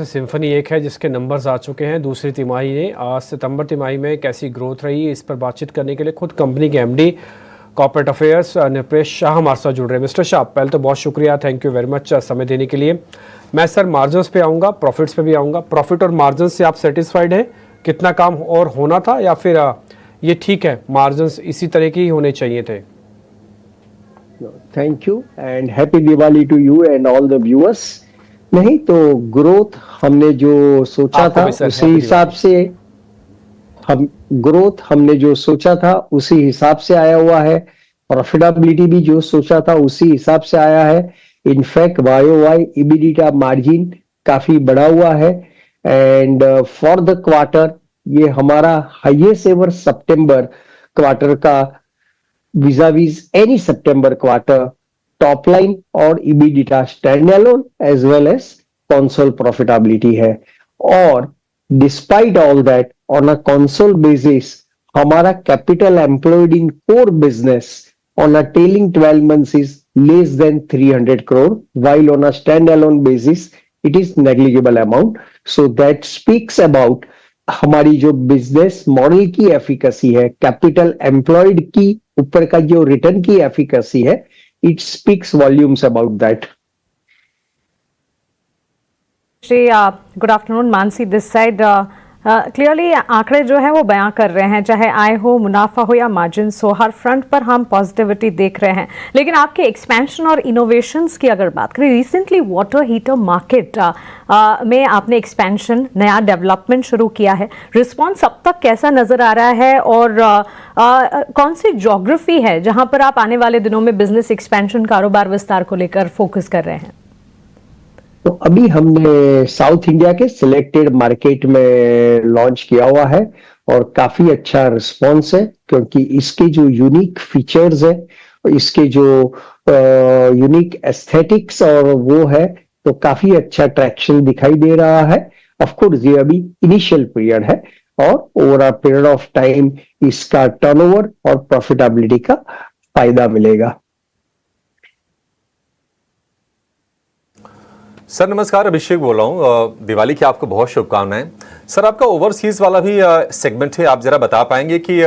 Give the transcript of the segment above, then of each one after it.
Symphony एक है जिसके नंबर्स आ चुके हैं दूसरी तिमाही ने। आज सितंबर तिमाही में कैसी ग्रोथ रही, इस पर बातचीत करने के लिए खुद कंपनी के MD corporate affairs Nripesh Shah हमारे साथ जुड़ रहे हैं। मिस्टर शाह, पहले तो बहुत शुक्रिया, थैंक यू वेरी मच समय देने के लिए। मैं सर मार्जिन्स पे आऊँगा, प्रॉफिट्स पे भी आऊँगा। प्रॉफिट और मार्जिन से आप सेटिस्फाइड हैं? कितना काम और होना था या फिर ये ठीक है, मार्जिन्स इसी तरह के ही होने चाहिए थे? Thank you and happy Diwali to you and all the viewers. नहीं तो ग्रोथ हमने जो सोचा था उसी हिसाब से उसी हिसाब से आया हुआ है। प्रॉफिटेबिलिटी भी जो सोचा था उसी हिसाब से आया है। इनफैक्ट वाई EBITDA मार्जिन काफी बढ़ा हुआ है एंड फॉर द क्वार्टर ये हमारा हाईएस्ट एवर सितंबर क्वार्टर का vis-a-vis any September quarter top line और EBITDA standalone as well as console profitability है। और despite all that on a console basis हमारा capital employed in core business on a trailing 12 months is less than 300 crore while on a standalone basis it is negligible amount। So that speaks about हमारी जो business model की efficacy है, capital employed की ऊपर का जो return की efficacy है, it speaks volumes about that. Shri good afternoon, Mansi this side. Clearly आंकड़े जो है वो बयां कर रहे हैं, चाहे आय हो, मुनाफा हो या मार्जिन हो, हर फ्रंट पर हम पॉजिटिविटी देख रहे हैं। लेकिन आपके एक्सपेंशन और इनोवेशंस की अगर बात करें, रिसेंटली वाटर हीटर मार्केट में आपने एक्सपेंशन, नया डेवलपमेंट शुरू किया है। रिस्पॉन्स अब तक कैसा नजर आ रहा है और कौन सी ज्योग्राफी है जहां पर आप आने वाले दिनों में बिजनेस एक्सपेंशन, कारोबार विस्तार को लेकर फोकस कर रहे हैं? तो अभी हमने साउथ इंडिया के सिलेक्टेड मार्केट में लॉन्च किया हुआ है और काफी अच्छा रिस्पॉन्स है, क्योंकि इसके जो यूनिक फीचर्स है, इसके जो यूनिक एस्थेटिक्स और वो है, तो काफी अच्छा ट्रैक्शन दिखाई दे रहा है। ऑफ कोर्स ये अभी इनिशियल पीरियड है और over a period of time इसका टर्नओवर और प्रॉफिटेबिलिटी का फायदा मिलेगा। सर नमस्कार, अभिषेक बोल रहा हूँ। दिवाली की आपको बहुत शुभकामनाएं। सर आपका ओवरसीज वाला भी सेगमेंट है, आप जरा बता पाएंगे कि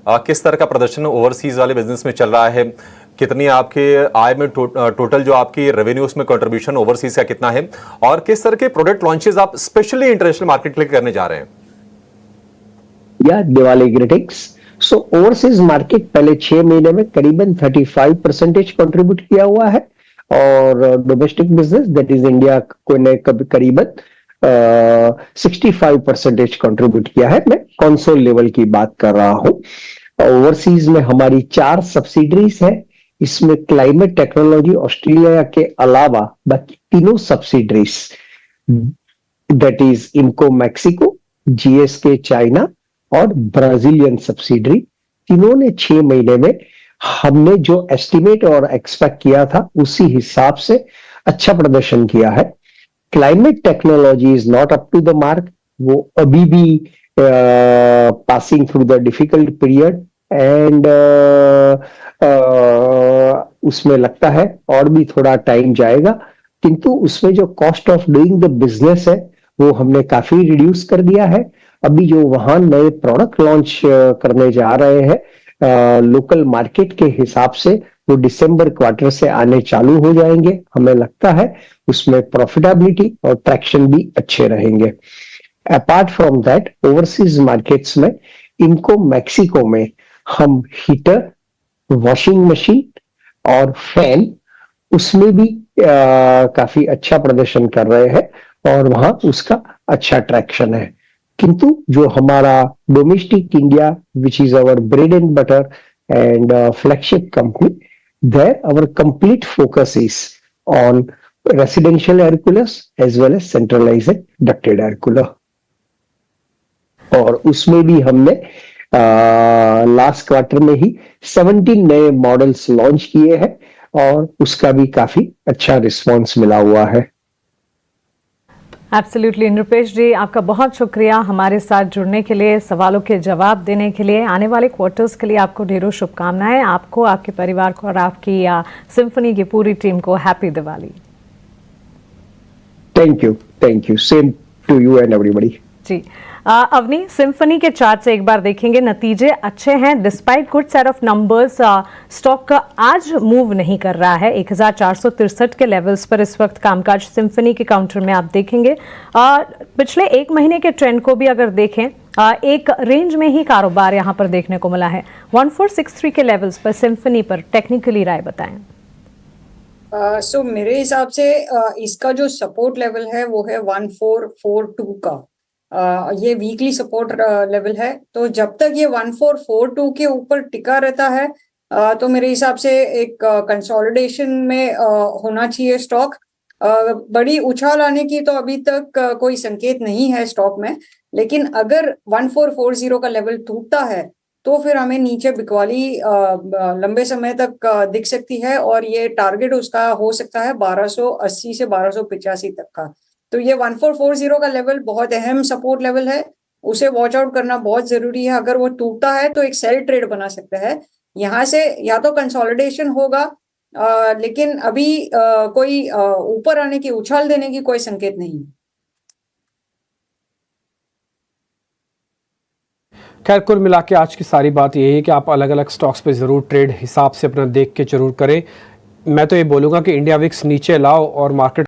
किस तरह का प्रदर्शन ओवरसीज वाले बिजनेस में चल रहा है? कितनी आपके आय में टोटल जो आपकी रेवेन्यू उसमें कंट्रीब्यूशन ओवरसीज का कितना है, और किस तरह के प्रोडक्ट लॉन्चेस आप स्पेशली इंटरनेशनल मार्केट के लिए करने जा रहे हैं? या दिवाली ग्रीटिंग्स। सो ओवरसीज मार्केट पहले 6 महीने में करीबन 35% कंट्रीब्यूट किया हुआ है और domestic business that is India को ने करीबन 65% कंट्रीब्यूट किया है। मैं कंसोल लेवल की बात कर रहा हूं। ओवरसीज में हमारी 4 सब्सिडरीज है। इसमें क्लाइमेट टेक्नोलॉजी ऑस्ट्रेलिया के अलावा बाकी तीनों सब्सिडरीज दैट इज इनको मैक्सिको, GSK चाइना और ब्राजीलियन सब्सिडरी, तीनों ने 6 महीने में हमने जो एस्टिमेट और एक्सपेक्ट किया था उसी हिसाब से अच्छा प्रदर्शन किया है। Climate technology is not up to the mark, वो अभी भी passing through the difficult period and उसमें लगता है और भी थोड़ा टाइम जाएगा, किंतु उसमें जो cost of doing the business है वो हमने काफी रिड्यूस कर दिया है। अभी जो वहां नए प्रोडक्ट लॉन्च करने जा रहे हैं लोकल मार्केट के हिसाब से, वो दिसंबर क्वार्टर से आने चालू हो जाएंगे। हमें लगता है उसमें प्रॉफिटेबिलिटी और ट्रैक्शन भी अच्छे रहेंगे। Apart from that overseas markets में इनको मैक्सिको में हम हीटर, वॉशिंग मशीन और फैन उसमें भी काफी अच्छा प्रदर्शन कर रहे हैं और वहां उसका अच्छा ट्रैक्शन है। किंतु जो हमारा domestic India which is our bread and butter and flagship company, there our complete focus is on residential air coolers as well as centralised ducted air cooler. और उसमें भी हमने लास्ट क्वार्टर में ही 17 नए मॉडल्स लॉन्च किए हैं और उसका भी काफी अच्छा रिस्पॉन्स मिला हुआ है। एब्सोल्युटली नृपेश जी, आपका बहुत शुक्रिया हमारे साथ जुड़ने के लिए, सवालों के जवाब देने के लिए। आने वाले क्वार्टर्स के लिए आपको ढेरों शुभकामनाएं। आपको, आपके परिवार को और आपकी सिम्फनी की पूरी टीम को happy Diwali. Thank you same to you and everybody. जी अवनी, सिम्फनी के चार्ट से एक बार देखेंगे, नतीजे अच्छे हैं despite good set of numbers. Stock का आज मूव नहीं कर रहा है, 1463 के लेवल्स पर इस वक्त कामकाज सिम्फनी के काउंटर में आप देखेंगे। पिछले एक महीने के ट्रेंड को भी अगर देखें, एक रेंज में ही कारोबार यहां पर देखने को मिला है। 1463 के लेवल्स पर सिम्फनी पर टेक्निकली राय बताएं। सो मेरे हिसाब से इसका जो सपोर्ट लेवल है वो है 1442 का। ये वीकली सपोर्ट लेवल है, तो जब तक ये 1442 के ऊपर टिका रहता है तो मेरे हिसाब से एक कंसोलिडेशन में होना चाहिए स्टॉक। बड़ी उछाल आने की तो अभी तक कोई संकेत नहीं है स्टॉक में, लेकिन अगर 1440 का लेवल टूटता है तो फिर हमें नीचे बिकवाली लंबे समय तक दिख सकती है, और ये टारगेट उसका हो सकता है 1280 से 1285 तक का। तो ये 1440 का लेवल बहुत अहम सपोर्ट लेवल है, उसे वॉच आउट करना बहुत जरूरी है। अगर वो टूटता है तो एक सेल ट्रेड बना सकता है, यहाँ से या तो कंसोलिडेशन होगा, लेकिन अभी कोई ऊपर आने की, उछाल देने की कोई संकेत नहीं। खैर कुल मिला के आज की सारी बात यही है कि आप अलग अलग स्टॉक्स पे ज़रूर ट्रेड हिसाब से अपना देख के जरूर करें। मैं तो ये बोलूँगा कि इंडिया विक्स नीचे लाओ और मार्केट